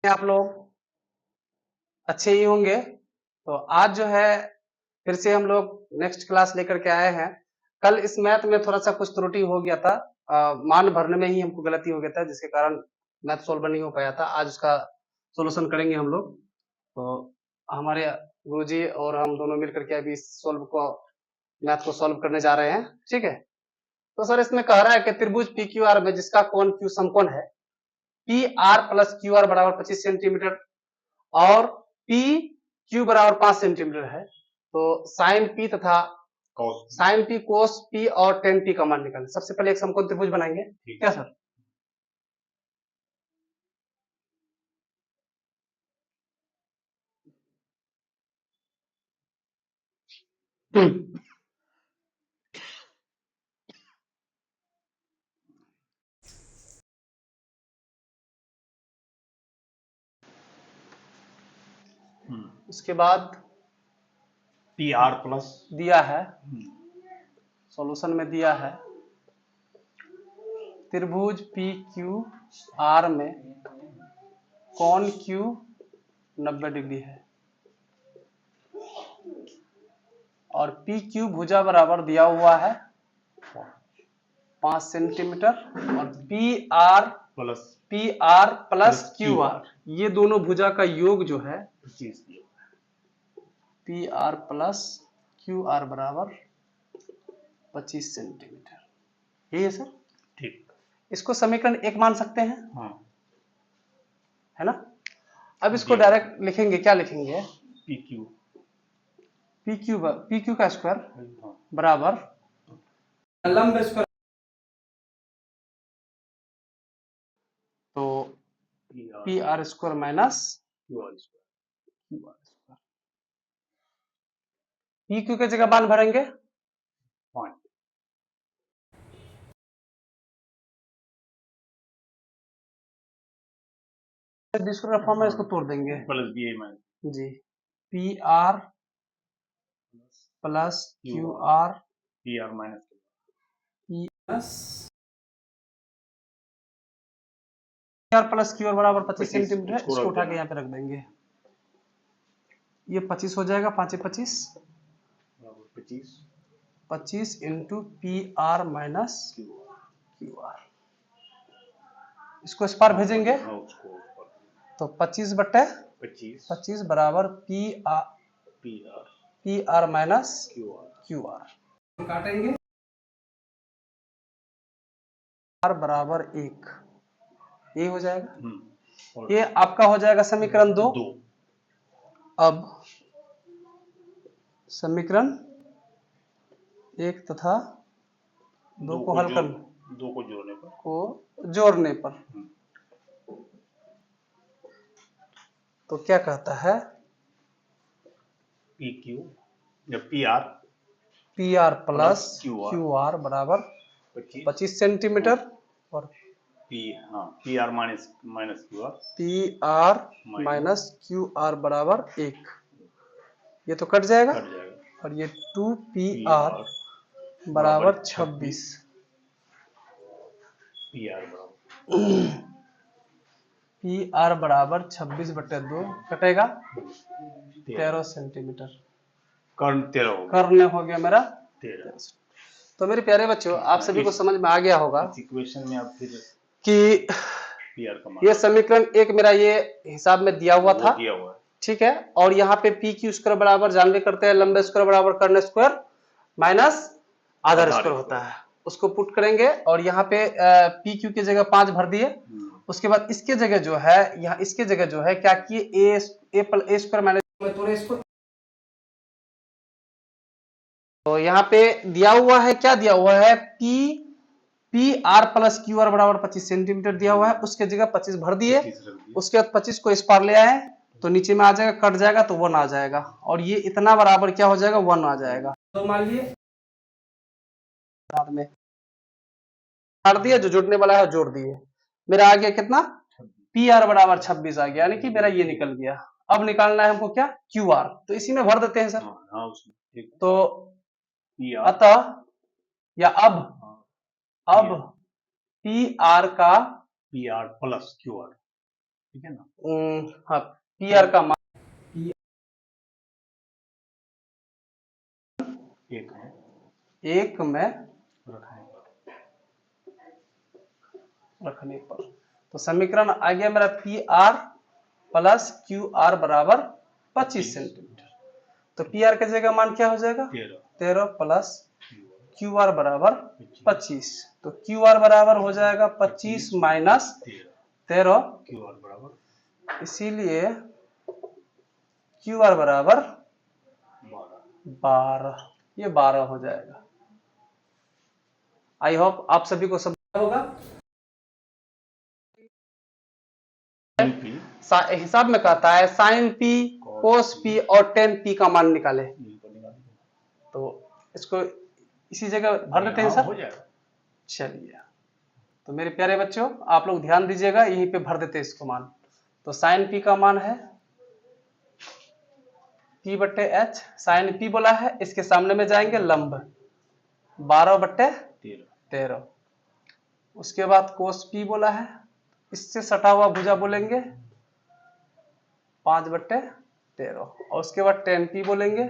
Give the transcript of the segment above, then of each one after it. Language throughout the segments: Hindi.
आप लोग अच्छे ही होंगे। तो आज जो है फिर से हम लोग नेक्स्ट क्लास लेकर के आए हैं। कल इस मैथ में थोड़ा सा कुछ त्रुटि हो गया था, मान भरने में ही हमको गलती हो गया था, जिसके कारण मैथ सोल्व नहीं हो पाया था। आज उसका सोल्यूशन करेंगे हम लोग। तो हमारे गुरुजी और हम दोनों मिलकर के अभी मैथ को सॉल्व करने जा रहे हैं। ठीक है। तो सर इसमें कह रहा है कि त्रिभुज पी क्यू आर में जिसका कोण क्यू समकोण है, P R plus Q R बराबर 25 सेंटीमीटर और पी क्यू बराबर 5 सेंटीमीटर है। तो साइन पी तथा साइन पी कोस पी और टेन पी का मान निकालें। सबसे पहले एक समकोण त्रिभुज बनाएंगे, क्या सर? उसके बाद पी आर प्लस दिया है, सॉल्यूशन में दिया है त्रिभुज पी क्यू आर में कोण क्यू 90 डिग्री है और पी क्यू भुजा बराबर दिया हुआ है 5 सेंटीमीटर और P R plus Q are, ये दोनों भुजा का योग जो है P R plus Q R बराबर 25 सेंटीमीटर। यही है सर। ठीक, इसको समीकरण 1 मान सकते हैं। हाँ, है ना। अब इसको डायरेक्ट लिखेंगे, क्या लिखेंगे? पी क्यू का स्क्वायर बराबर लंब स्क्वायर, तो P R square minus Q R square. P Q की जगह मान भरेंगे 5। दूसरा फॉर्म में इसको तोड़ देंगे plus B minus G. P R plus Q R P R minus P plus Q R बराबर 25 सेंटीमीटर है। इसको उठा के यहाँ पे रख देंगे। ये 25 हो जाएगा, 5 25 25 into P R minus Q R. इसको इस पार भेजेंगे तो 25 बटे 25 बराबर P R minus Q R. काटेंगे आर बराबर 1, ये हो जाएगा। ये आपका हो जाएगा समीकरण 2। अब समीकरण 1 तथा 2 को हल कर, 2 को जोड़ने पर तो क्या कहता है? P R plus Q R बराबर 25 सेंटीमीटर और P R minus Q R, P R minus Q R बराबर 1। ये तो कट जाएगा और ये 2 पी आर बराबर 26। पी आर बराबर 26 बटे 2 कटेगा 13 सेंटीमीटर। कर्ण हो गया मेरा 13। तो मेरे प्यारे बच्चों, आप सभी को समझ में आ गया होगा इक्वेशन में आप फिर कि ये समीकरण 1 मेरा ये हिसाब में दिया हुआ था, ठीक है। और यहाँ पे पी क्यू स्क्वायर बराबर जानवे करते हैं लंबे स्क्वायर बराबर कर्ण स्क्वायर माइनस आधार स्क्वायर होता है। उसको पुट करेंगे और यहाँ पे पी क्यू की जगह 5 भर दिए। उसके बाद इसके जगह जो है, यहाँ इसके जगह जो है क्या किए, ए स्क्वायर माइनस, तो यहाँ पे दिया हुआ है, क्या दिया हुआ है, P R plus Q R बराबर 25 सेंटीमीटर दिया हुआ है। उसके जगह 25 भर दिए। उसके बाद 25 को इस पार ले आए तो नीचे में आ जाएगा, कट जाएगा तो 1 आ जाएगा और ये इतना बराबर क्या हो जाएगा, 1 आ जाएगा। तो मान लिए में काट दिया, जो जोड़ने वाला है जोड़ दिए। मेरा आ गया कितना, पी आर बराबर 26 आ गया, यानी कि मेरा ये निकल गया। अब निकालना है हमको क्या, क्यू आर, तो इसी में भर देते हैं सर। तो अतः या अब पी आर का P R plus Q are ठीक है ना। हाँ, पी आर का मान एक है, एक में रखने पर रखने पर, तो समीकरण आ गया मेरा P R plus Q R बराबर 25 सेंटीमीटर। तो पी आर की जगह मान क्या हो जाएगा 13 प्लस क्यू आर बराबर 25। तो क्यू आर बराबर हो जाएगा 25 माइनस 13, क्यू आर बराबर, इसीलिए क्यू आर बराबर 12, ये 12 हो जाएगा। आई होप आप सभी को समझ होगा। हिसाब में कहता है साइन पी, कोस पी और टेन पी का मान निकाले, तो इसको इसी जगह भर देते हैं सर। हो जाएगा। चलिए, तो मेरे प्यारे बच्चों आप लोग ध्यान दीजिएगा, यहीं पे भर देते हैं इसको मान। तो साइन पी का मान है P बट्टे एच, साइन पी बोला है, इसके सामने में जाएंगे लंब 12 बट्टे 13। उसके बाद कोस पी बोला है, इससे सटा हुआ भुजा बोलेंगे 5 बट्टे 13। और उसके बाद टेन पी बोलेंगे,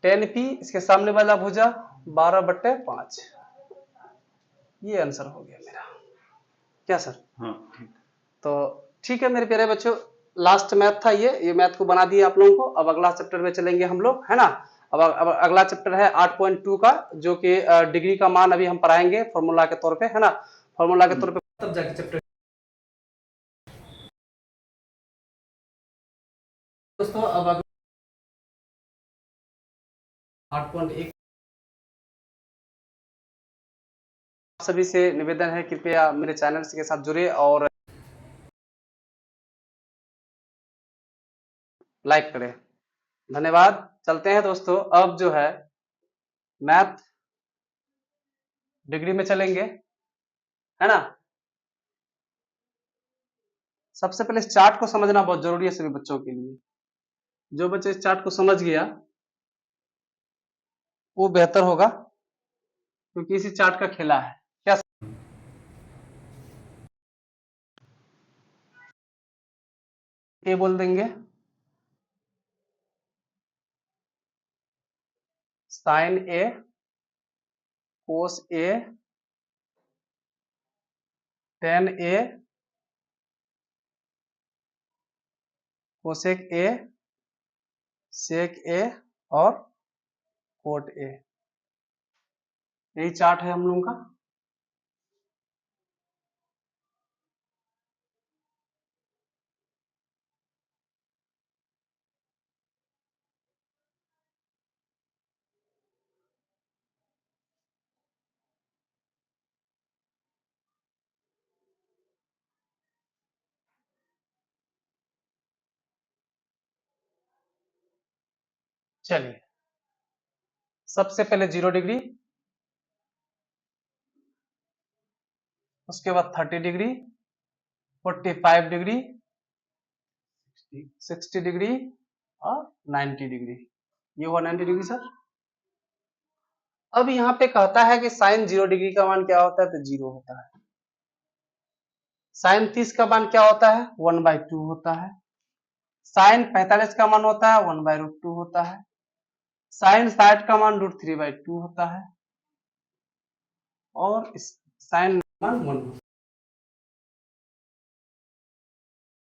टेन पी इसके सामने वाला भुजा 12 बट्टे 5। ये आंसर हो गया मेरा, क्या सर? हाँ, तो ठीक है मेरे प्यारे बच्चों, लास्ट मैथ था ये मैथ को बना दिए आप लोगों को। अब अगला चैप्टर में चलेंगे हम लोग, है ना। अब अगला चैप्टर है 8.2 का, जो कि डिग्री का मान अभी हम पढ़ाएंगे फॉर्मूला के तौर पे, है ना। फॉर्मूला के तौर पे तब जाके चैप्टर। दोस्तों अब 8.1 सभी से निवेदन है, कृपया मेरे चैनल के साथ जुड़े और लाइक करें। धन्यवाद। चलते हैं दोस्तों, अब जो है मैथ डिग्री में चलेंगे, है ना। सबसे पहले इस चार्ट को समझना बहुत जरूरी है सभी बच्चों के लिए। जो बच्चे इस चार्ट को समझ गया वो बेहतर होगा, क्योंकि इसी चार्ट का खेला है। क्या ए बोल देंगे, sine A, cos A, tan A, cosec A, sec A और कोट ए। यही चार्ट है हम लोगों का। चलिए, सबसे पहले 0 डिग्री, उसके बाद 30 डिग्री, 45 डिग्री, 60 डिग्री और 90 डिग्री। ये हुआ 90 डिग्री सर। अब यहाँ पे कहता है कि साइन 0 डिग्री का मान क्या होता है, तो 0 होता है। साइन 30 का मान क्या होता है, 1/2 होता है। साइन 45 का मान होता है 1/√2 होता है। साइन 60 का मान √3/2 होता है। और साइन मान 1 होता है।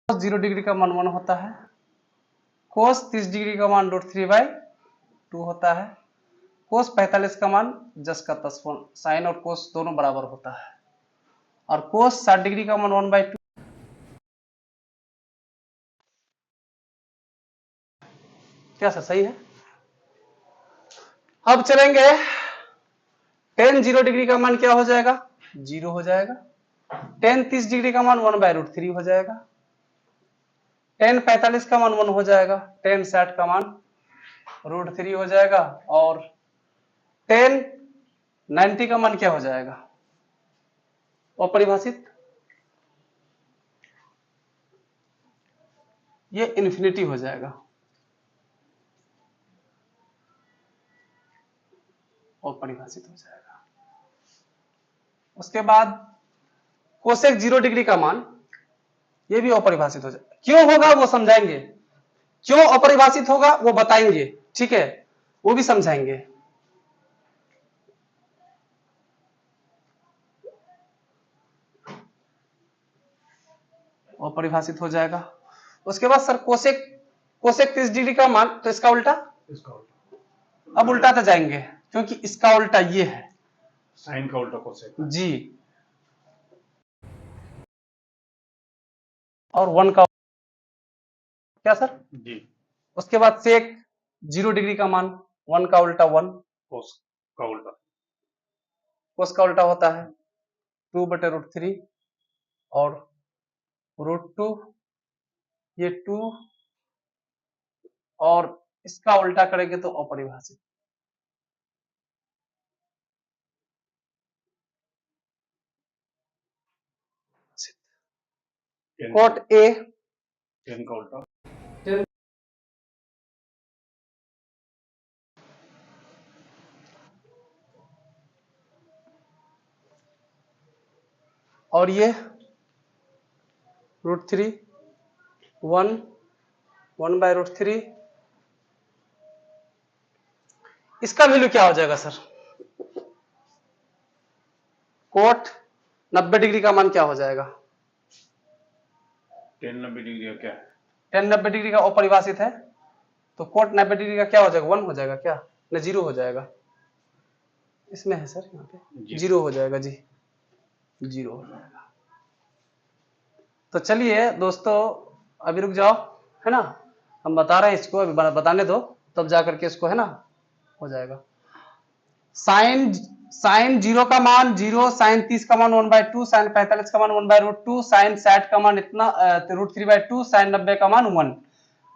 कोस 0 डिग्री का मान 1 होता है। कोस 30 डिग्री का मान √3/2 होता है। कोस 45 का मान 10 का 10, साइन और कोस दोनों बराबर होता है। और कोस 60 डिग्री का मान 1/2। क्या सर सही है? अब चलेंगे, टेन 0 डिग्री का मान क्या हो जाएगा, 0 हो जाएगा। टेन 30 डिग्री का मान 1/√3 हो जाएगा। टेन 45 का मान 1 हो जाएगा। टेन 60 का मान √3 हो जाएगा। और टेन 90 का मान क्या हो जाएगा, अपरिभाषित, ये इन्फिनिटी हो जाएगा। और परिभाषित हो जाएगा। उसके बाद कोसेक 0 डिग्री का मान ये भी अपरिभाषित हो जाएगा। क्यों होगा वो समझाएंगे, क्यों अपरिभाषित होगा वो बताएंगे, ठीक है, वो भी समझाएंगे। अपरिभाषित हो जाएगा। उसके बाद सर कोसेक, कोसेक 30 डिग्री का मान, तो इसका उल्टा, अब उल्टाते जाएंगे क्योंकि इसका उल्टा ये है, साइन का उल्टा कोसेक जी, और 1 का क्या सर जी, उसके बाद सेक 0 डिग्री का मान, 1 का उल्टा 1, कोस का उल्टा, कोस का उल्टा होता है 2/√3 और √2, ये 2 और इसका उल्टा करेंगे तो अपरिभाषित। कोट ए 10 का उल्टा, और ये √3 1/√3, इसका वैल्यू क्या हो जाएगा सर, कोट 90 डिग्री का मान क्या हो जाएगा, 10 90 डिग्री का क्या है, 10 90 डिग्री का अपरिभाषित है, तो कोट 90 डिग्री का क्या हो जाएगा, 1 हो जाएगा क्या, न 0 हो जाएगा, इसमें है सर यहाँ पे 0 हो जाएगा जी, 0 हो जाएगा। तो चलिए दोस्तों अभी रुक जाओ, है ना, हम बता रहे हैं इसको, अभी बताने दो तब जा करके इसको, है ना, हो जाएगा। साइन 0 का मान 0, साइन 30 का मान 1/2, साइन 45 का मान 1/√2, साइन 60 का मान इतना √3/2, साइन 90 का मान 1।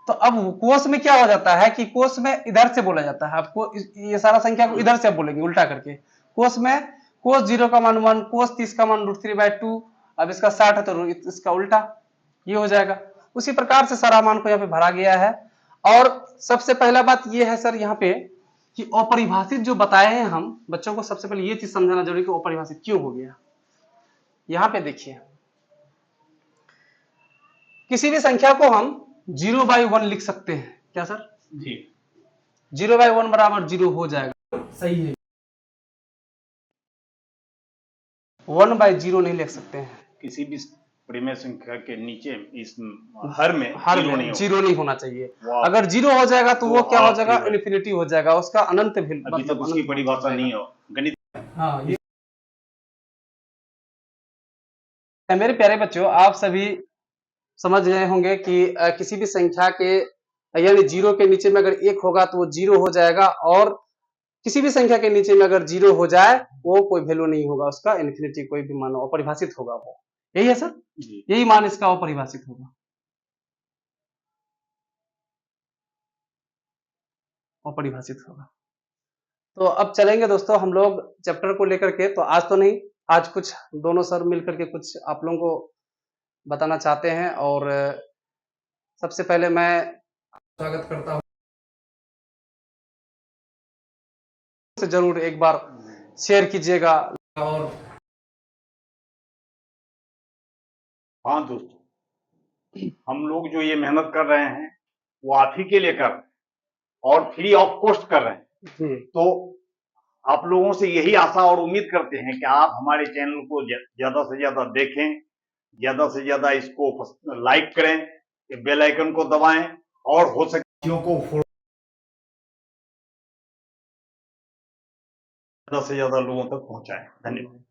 तो अब कोस में क्या हो जाता है कि कोस में इधर से बोला जाता है, आपको ये सारा संख्या को इधर से बोलेंगे उल्टा करके। कोस में कोस 0 का मान 1, कोस 30 का मान √3/2, अब इसका 60 है तो इसका उल्टा ये हो जाएगा। उसी प्रकार से सारा मान को यहाँ पे भरा गया है। और सबसे पहला बात ये है सर यहाँ पे कि अपरिभाषित जो बताए हैं हम बच्चों को, सबसे पहले ये चीज समझाना जरूरी कि अपरिभाषित क्यों हो गया। यहाँ पे देखिए किसी भी संख्या को हम 0/1 लिख सकते हैं क्या सर जी, 0/1 बराबर 0 हो जाएगा, सही है। 1/0 नहीं लिख सकते हैं, किसी भी परिमेय संख्या के नीचे इस हर में हर जीरो में नहीं होगा। 0 नहीं होना चाहिए। वाह। अगर 0 हो जाएगा तो तो वो क्या हो आप जाएगा, भी भाई। इन्फिनिटी हो जाएगा, उसका अनंत भी अभी तक उसकी परिभाषा नहीं हो गणित। हाँ ये मेरे प्यारे बच्चों, आप सभी समझ गए होंगे कि किसी भी संख्या के यानी 0 के नीचे में अगर 1 होगा तो वो 0 हो जाएगा, और किसी भी संख्या के नीचे में अगर 0 हो जाए वो कोई वैल्यू नहीं होगा उसका, इन्फिनिटी कोई भी मान अपरिभाषित होगा वो, यही है सर, यही मान इसका अपरिभाषित होगा, अपरिभाषित होगा। तो अब चलेंगे दोस्तों हम लोग चैप्टर को लेकर के, तो आज तो नहीं, आज कुछ दोनों सर मिलकर के कुछ आप लोगों को बताना चाहते हैं। और सबसे पहले मैं स्वागत करता हूं, से जरूर एक बार शेयर कीजिएगा। और हाँ दोस्तों, हम लोग जो ये मेहनत कर रहे हैं वो आप ही के लिए कर रहे हैं और फ्री ऑफ कॉस्ट कर रहे हैं। तो आप लोगों से यही आशा और उम्मीद करते हैं कि आप हमारे चैनल को ज्यादा से ज्यादा देखें, ज्यादा से ज्यादा इसको लाइक करें, बेल आइकन को दबाएं और हो सके को ज्यादा से ज्यादा लोगों तक पहुंचाएं। धन्यवाद।